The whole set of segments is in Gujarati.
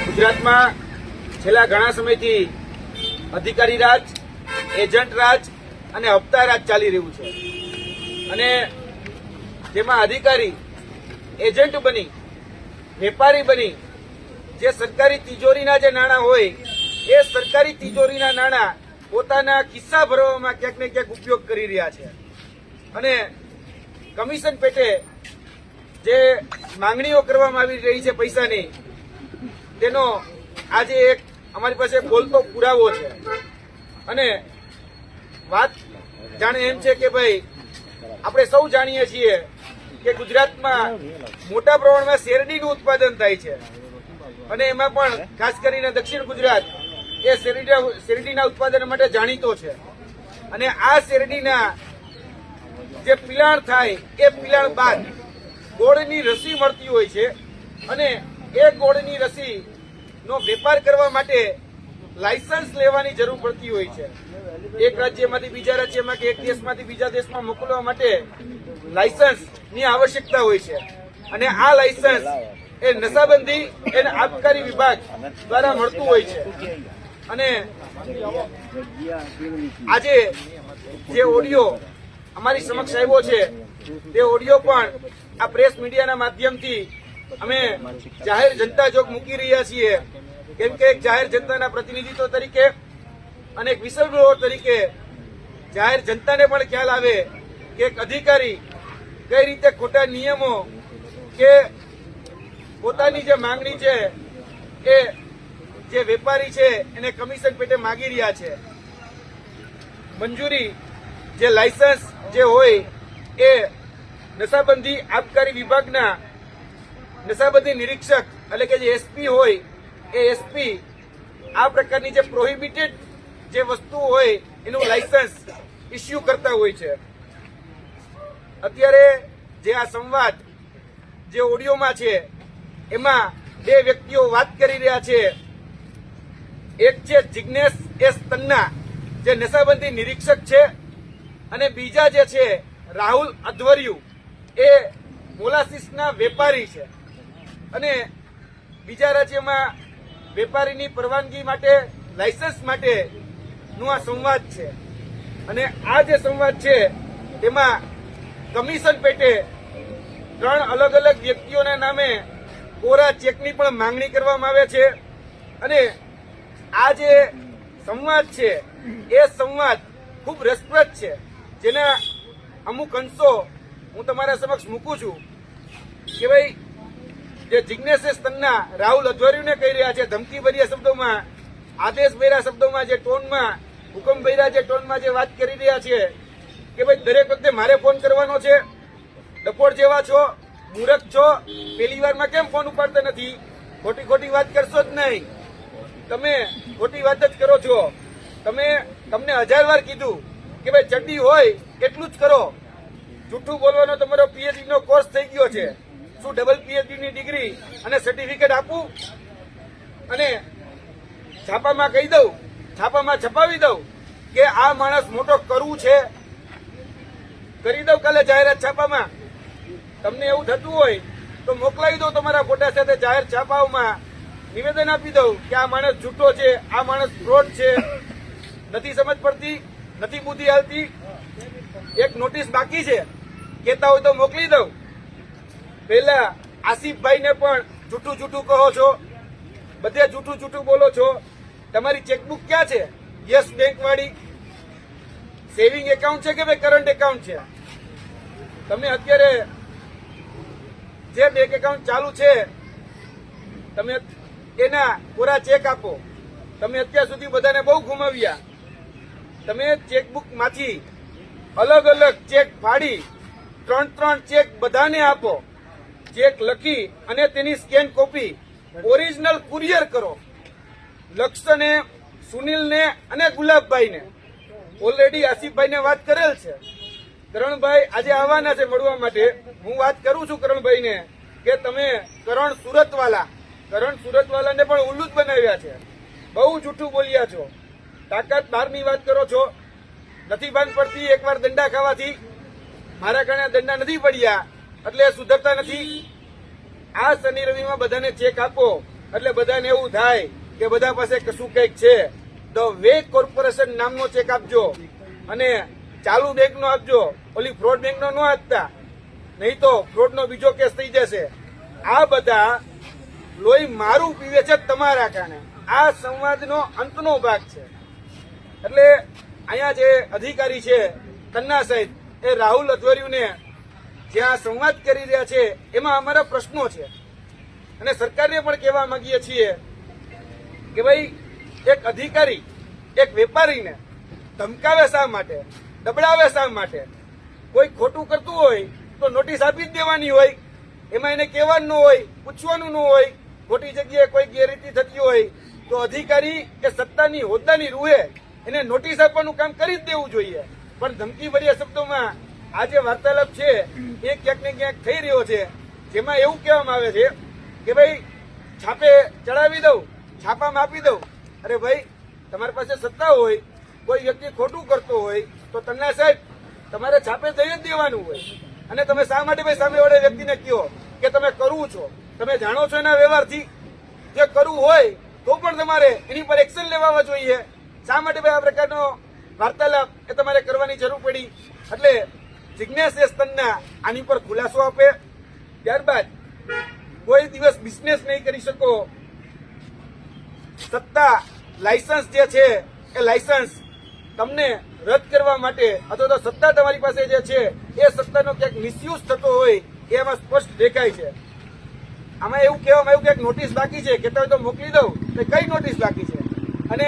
ગુજરાતમાં છેલ્લા ઘણા સમયથી અધિકારી રાજ, એજન્ટ રાજ અને હપ્તા રાજ ચાલી રહ્યું છે અને જેમાં અધિકારી એજન્ટ બની, વેપારી બની જે સરકારી તિજોરીના જે નાણાં હોય એ સરકારી તિજોરીના નાણાં પોતાના ખિસ્સા ભરવામાં ક્યાંક ને ક્યાંક ઉપયોગ કરી રહ્યા છે અને કમિશન પેટે જે માંગણીઓ કરવામાં આવી રહી છે પૈસાની, તેનો આજે એક અમારી પાસે બોલતો પુરાવો છે અને વાત જાણે એમ છે કે ભાઈ આપણે સૌ જાણીએ છીએ કે ગુજરાતમાં મોટા પ્રમાણમાં શેરડીનું ઉત્પાદન થાય છે અને એમાં પણ ખાસ કરીને દક્ષિણ ગુજરાત એ શેરડીના ઉત્પાદન માટે જાણીતો છે અને આ શેરડીના જે પિલાણ થાય એ પિલાણ બાદ ગોળની રસી મળતી હોય છે અને એ ગોળની રસીનો વેપાર કરવા માટે લાયસન્સ લેવાની જરૂર પડતી હોય છે. એક રાજ્યમાંથી બીજા રાજ્યમાં કે એક દેશમાંથી બીજા દેશમાં મોકલવા માટે લાયસન્સની આવશ્યકતા હોય છે અને આ લાયસન્સ એ નશાબંધી અને આબકારી વિભાગ દ્વારા મળતું હોય છે અને આજે જે ઓડિયો અમારી સમક્ષ આવ્યો છે તે ઓડિયો પણ આ પ્રેસ મીડિયાના માધ્યમથી અમે જાહેર જનતા જોગ મૂકી રહ્યા છીએ, કેમ કે એક જાહેર જનતાના પ્રતિનિધિત્વ તરીકે અને એક વિસલબ્લોઅર તરીકે જાહેર જનતાને પણ ખ્યાલ આવે કે એક અધિકારી કઈ રીતે ખોટા નિયમો કે પોતાની જે માંગણી છે એ જે વેપારી છે એને કમિશન પેટે માગી રહ્યા છે. મંજૂરી જે લાયસન્સ જે હોય એ નશાબંધી આબકારી વિભાગના નશાબંધી નિરીક્ષક એટલે કે જે એસપી હોય એ એસપી આ પ્રકારની જે પ્રોહિબિટેડ જે વસ્તુ હોય એનું લાયસન્સ ઇસ્યુ કરતા હોય છે. અત્યારે જે આ સંવાદ જે ઓડિયોમાં છે એમાં બે વ્યક્તિઓ વાત કરી રહ્યા છે. એક છે જિગ્નેશ એસ તન્ના જે નશાબંધી નિરીક્ષક છે અને બીજા જે છે રાહુલ અધવરિયુ એ મોલાસીસના વેપારી છે અને બીજા રાજ્યમાં વેપારીની પરવાનગી માટે લાયસન્સ માટેનો આ સંવાદ છે અને આ જે સંવાદ છે તેમાં કમિશન પેટે 3 અલગ અલગ વ્યક્તિઓના નામે કોરા ચેકની પણ માંગણી કરવામાં આવે છે અને આ જે સંવાદ છે એ સંવાદ ખૂબ રસપ્રદ છે, જેના અમુક અંશો હું તમારા સમક્ષ મૂકું છું કે ભાઈ જે જિગ્નેશ તન્ના રાહુલ અધવરિયુને કહી રહ્યા છે ધમકીભર્યા શબ્દોમાં, આદેશભર્યા શબ્દોમાં, જે ટોનમાં, હુકમભર્યા જે ટોનમાં જે વાત કરી રહ્યા છે કે ભાઈ દરેક વખતે મારે ફોન કરવાનો છે, ડફોડ જેવા છો, મૂર્ખ છો, પહેલી વારમાં કેમ ફોન ઉપાડતા નથી, ખોટી ખોટી વાત કરશો જ નહીં, તમે ખોટી વાત જ કરો છો, તમને 1000 વાર કીધું કે ભાઈ ચડ્ડી હોય એટલું જ કરો, જૂઠું બોલવાનો તમારો પીએચડી નો કોર્સ થઈ ગયો છે, શું ડબલ પીએચડી ની ડિગ્રી અને સર્ટિફિકેટ આપું અને છાપામાં કહી દઉં, છાપામાં છપાવી દઉં કે આ માણસ મોટો કરવું છે, કરી દઉં કાલે જાહેરાત છાપામાં. તમને એવું થતું હોય તો મોકલાવી દો તમારા ફોટા સાથે જાહેર છાપાઓમાં, નિવેદન આપી દઉં કે આ માણસ જૂઠો છે, આ માણસ ફ્રોડ છે. નથી સમજ પડતી, નથી બુદ્ધિ હાલતી, એક નોટિસ બાકી છે, કહેતા હોય તો મોકલી દઉં. પહેલા આસિફભાઈને પણ જૂઠું જૂઠું કહો છો, બધે જૂઠું જૂઠું બોલો છો. તમારી ચેકબુક ક્યાં છે? યસ બેંક વાળી સેવિંગ એકાઉન્ટ છે કે ભાઈ કરંટ એકાઉન્ટ છે? તમે અત્યારે જે બેંક એકાઉન્ટ ચાલુ છે તમે એના કોરા ચેક આપો. તમે અત્યાર સુધી બધાને બહુ ગુમાવ્યા. તમે ચેકબુકમાંથી અલગ અલગ ચેક ફાડી 3 ચેક બધાને આપો. ચેક લખી અને તેની સ્કેન કોપી ઓરિજિનલ કુરિયર કરો. લક્ષને, સુનિલને અને ગુલાબભાઈને ઓલરેડી આસિફભાઈને વાત કરેલ છે. કરણભાઈ આજે આવવાના છે મળવા માટે. હું વાત કરું છું કરણભાઈને કે તમે કરણ સુરતવાલાને પણ ઉલ્લુદ બનાવ્યા છે, બહુ જૂઠું બોલ્યા છો, તાકાત બહારની વાત કરો છો, નથી ભાન પડતી. એકવાર દંડા ખાવાથી મારા કારણે દંડા નથી પડ્યા એટલે સુધરતા નથી. આ શનિ રવિમાં બધાને ચેક આપો એટલે બધાને એવું થાય કે બધા પાસે કશું કંઈક છે. ધ વે કોર્પોરેશન નામનો ચેક આપજો અને ચાલુ બેંકનો આપજો, ઓલી ફ્રોડ બેંકનો ન આપતા, નહીં તો ફ્રોડનો બીજો કેસ થઈ જશે. આ બધા લોહી મારું પીવે છે તમારા કારણે. આ સંવાદનો અંતનો ભાગ છે. એટલે અહીંયા જે અધિકારી છે તન્ના સાહેબ એ રાહુલ અધવરિયુને જ્યાં સંવાદ કરી રહ્યા છે એમાં અમારા પ્રશ્નો છે અને સરકારને પણ કહેવા માંગીએ છીએ કે ભાઈ એક અધિકારી એક વેપારીને ધમકાવે શા માટે, દબડાવે શા માટે? કોઈ ખોટું કરતું હોય તો નોટિસ આપી જ દેવાની હોય, એમાં એને કહેવાનું ન હોય, પૂછવાનું ન હોય. ખોટી જગ્યાએ કોઈ ગેરરીતિ થતી હોય તો અધિકારી કે સત્તાની હોદ્દાની રૂહે એને નોટિસ આપવાનું કામ કરી જ દેવું જોઈએ. પણ ધમકીભર્યા શબ્દોમાં આ જે વાર્તાલાપ છે એ ક્યાંક ને ક્યાંક થઈ રહ્યો છે, જેમાં એવું કહેવામાં આવે છે કે ભાઈ છાપે ચડાવી દઉં, છાપામાં આપી દઉં. અરે ભાઈ, તમારી પાસે સત્તા હોય, કોઈ વ્યક્તિ ખોટું કરતો હોય તો તન્ના સાહેબ તમારે છાપે દઈ જ દેવાનું હોય. અને તમે શા માટે ભાઈ સામેવાળા વ્યક્તિને કહો કે તમે કરવું છો? તમે જાણો છો એના વ્યવહારથી જે કરવું હોય તો પણ તમારે એની પર એક્શન લેવા જોઈએ. શા માટે ભાઈ આ પ્રકારનો વાર્તાલાપ એ તમારે કરવાની જરૂર પડી? એટલે જિજ્ઞેશ એસ તન્ના આની પર ખુલાસો આપે. ત્યારબાદ કોઈ દિવસ બિઝનેસ નહીં કરી શકો. સત્તા લાયસન્સ જે છે એ લાયસન્સ તમને રદ કરવા માટે અથવા તો સત્તા તમારી પાસે જે છે એ સત્તાનો ક્યાંક મિસયુઝ થતો હોય એ એમાં સ્પષ્ટ દેખાય છે. આમાં એવું કહેવામાં આવ્યું કે નોટિસ બાકી છે, કહેતા હોય તો મોકલી દઉં. તો કઈ નોટિસ બાકી છે અને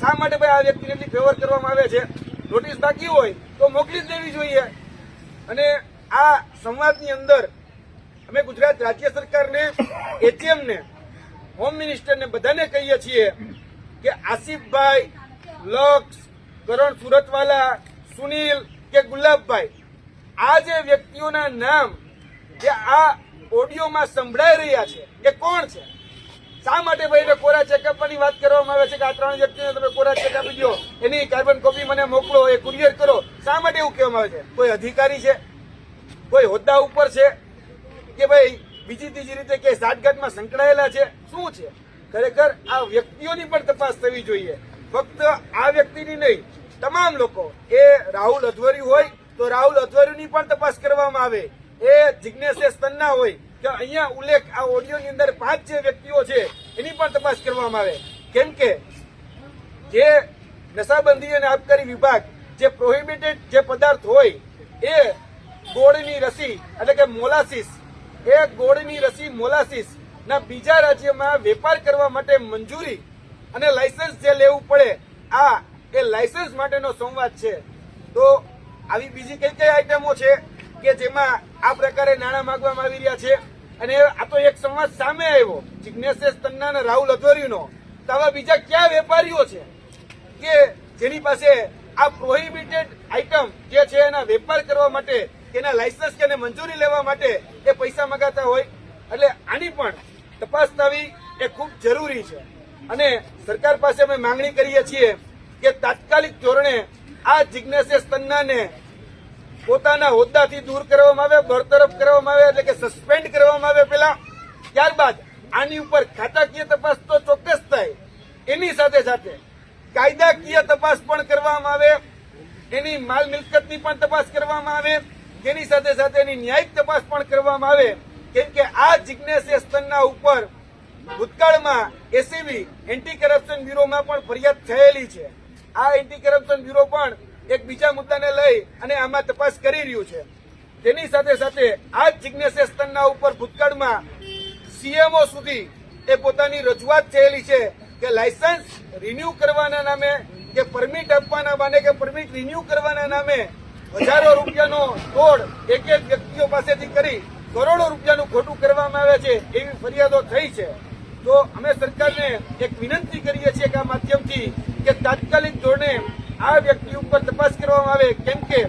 શા માટે ભાઈ આ વ્યક્તિને એટલી ફેવર કરવામાં આવે છે? નોટિસ બાકી હોય તો મોકલી જ દેવી જોઈએ. અને આ સંવાદની અંદર અમે ગુજરાત રાજ્ય સરકારને, એટીએમને, હોમ મિનિસ્ટરને બધાને કહીએ છીએ કે આસિફભાઈ, લક્ષ, કરણ સુરતવાલા, સુનિલ કે ગુલાબભાઈ, આ જે વ્યક્તિઓના નામ જે આ ઓડિયોમાં સંભળાઈ રહ્યા છે એ કોણ છે? શા માટે ભાઈ કોરા ચેકઅપની વાત કરવામાં આવે છે કે આ 3 વ્યક્તિને તમે કોરા ચેક આપી દો, એની કાર્બન કોપી મને મોકલો, એ કુરિયર કરો? શા માટે એવું કહેવામાં આવે છે? કોઈ અધિકારી છે, કોઈ હોદ્દા ઉપર છે કે ભાઈ બીજી ત્રીજી રીતે કે સાઠગાંઠમાં સંકળાયેલા છે? શું છે? ખરેખર આ વ્યક્તિઓની પણ તપાસ થવી જોઈએ. ફક્ત આ વ્યક્તિની નહીં, તમામ લોકો. એ રાહુલ અધવરિયુ હોય તો રાહુલ અધવરિયુની પણ તપાસ કરવામાં આવે. એ જિજ્ઞેશ એસ તન્ના હોય કે અહીંયા ઉલ્લેખ આ ઓડિયોની અંદર 5 જે વ્યક્તિઓ છે એની પણ તપાસ કરવામાં આવે. કેમ કે જે નશાબંધી અને આબકારી વિભાગ જે પ્રોહિબિટેડ જે પદાર્થ હોય એ ગોળની રસી એટલે કે મોલાસીસ, એ ગોળની રસી મોલાસીસ ના બીજા રાજ્યમાં વેપાર કરવા માટે મંજૂરી અને લાયસન્સ જે લેવું પડે, આ એ લાયસન્સ માટેનો સંવાદ છે. તો આવી બીજી કઈ કઈ આઈટમો છે કે જેમાં આ પ્રકારે નાણાં માંગવામાં આવી રહ્યા છે? અને આ તો એક સંવાદ સામે આવ્યો જિજ્ઞેશ એસ તન્ના અને રાહુલ અધવરિયુનો. તો આવા બીજા કયા વેપારીઓ છે કે જેની પાસે આ પ્રોહિબિટેડ આઈટમ જે છે એના વેપાર કરવા માટે, એના લાયસન્સ કે મંજૂરી લેવા માટે એ પૈસા માંગાતા હોય? એટલે આની પણ તપાસ થવી એ ખૂબ જરૂરી છે. અને સરકાર પાસે અમે માંગણી કરીએ છીએ કે તાત્કાલિક ધોરણે આ જિજ્ઞેશ એસ તન્નાને પોતાના હોદ્દાથી દૂર કરવામાં આવે, બરતરફ કરવામાં આવે, એટલે કે સસ્પેન્ડ કરવામાં આવે પહેલા. ત્યારબાદ આની ઉપર ખાતાકીય તપાસ તો ચોક્કસ થાય, એની સાથે સાથે કાયદાકીય તપાસ પણ કરવામાં આવે, એની માલ મિલકતની પણ તપાસ કરવામાં આવે, જેની સાથે સાથે એની ન્યાયિક તપાસ પણ કરવામાં આવે. કેમ કે આ જિજ્ઞેશ એસ તન્ના ઉપર ભૂતકાળમાં એસીબી એન્ટી કરપ્શન બ્યુરોમાં પણ ફરિયાદ થયેલી છે. આ એન્ટી કરપ્શન બ્યુરો પણ એક બીજા મુદ્દાને લઈ અને આમાં તપાસ કરી રહ્યું છે. તેની સાથે સાથે આ જિજ્ઞેશ એસ તન્ના ઉપર ભૂતકાળમાં સીએમઓ સુધી એ પોતાની રજૂઆત થયેલી છે કે લાયસન્સ રિન્યુ કરવાના નામે કે પરમિટ આપવાના બહાને કે પરમિટ રિન્યુ કરવાના નામે હજારો રૂપિયાનો તોડ એક વ્યક્તિઓ પાસેથી કરી કરોડો રૂપિયાનું ખોટું કરવામાં આવે છે, એવી ફરિયાદો થઈ છે. તો અમે સરકારને એક વિનંતી કરીએ છીએ કે આ માધ્યમથી કે તાત્કાલિક ધોરણે આ વ્યક્તિ ઉપર તપાસ કરવામાં આવે. કેમ કે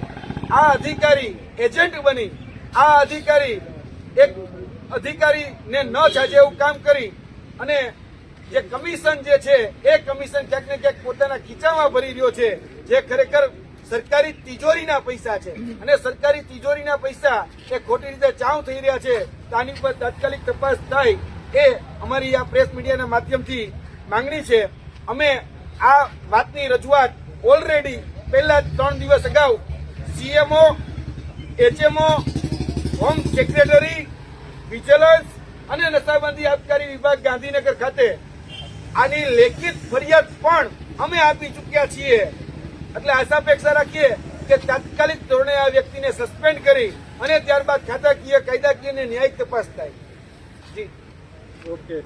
આ અધિકારી એજન્ટ બની, આ અધિકારી એક અધિકારીને ન છાજે એવું કામ કરી અને જે કમિશન જે છે એ કમિશન ક્યાંક ને ક્યાંક પોતાના ખીચામાં ભરી રહ્યો છે, જે ખરેખર સરકારી તિજોરીના પૈસા છે. અને સરકારી તિજોરીના પૈસા એ ખોટી રીતે ચાઉ થઈ રહ્યા છે. તો આની ઉપર તાત્કાલિક તપાસ થાય એ અમારી આ પ્રેસ મીડિયાના માધ્યમથી માંગણી છે. અમે આ વાતની રજૂઆત ઓલરેડી પહેલા 3 દિવસ અગાઉ સીએમઓ, એચએમઓ, હોમ સેક્રેટરી, વિજિલન્સ અને નશાબંધી આબકારી વિભાગ ગાંધીનગર ખાતે આની લેખિત ફરિયાદ પણ અમે આપી ચૂક્યા છીએ. એટલે આશા અપેક્ષા રાખીએ કે તાત્કાલિક ધોરણે આ વ્યક્તિને સસ્પેન્ડ કરી અને ત્યારબાદ ખાતાકીય, કાયદાકીય અને ન્યાયિક તપાસ થાય. જી ઓકે.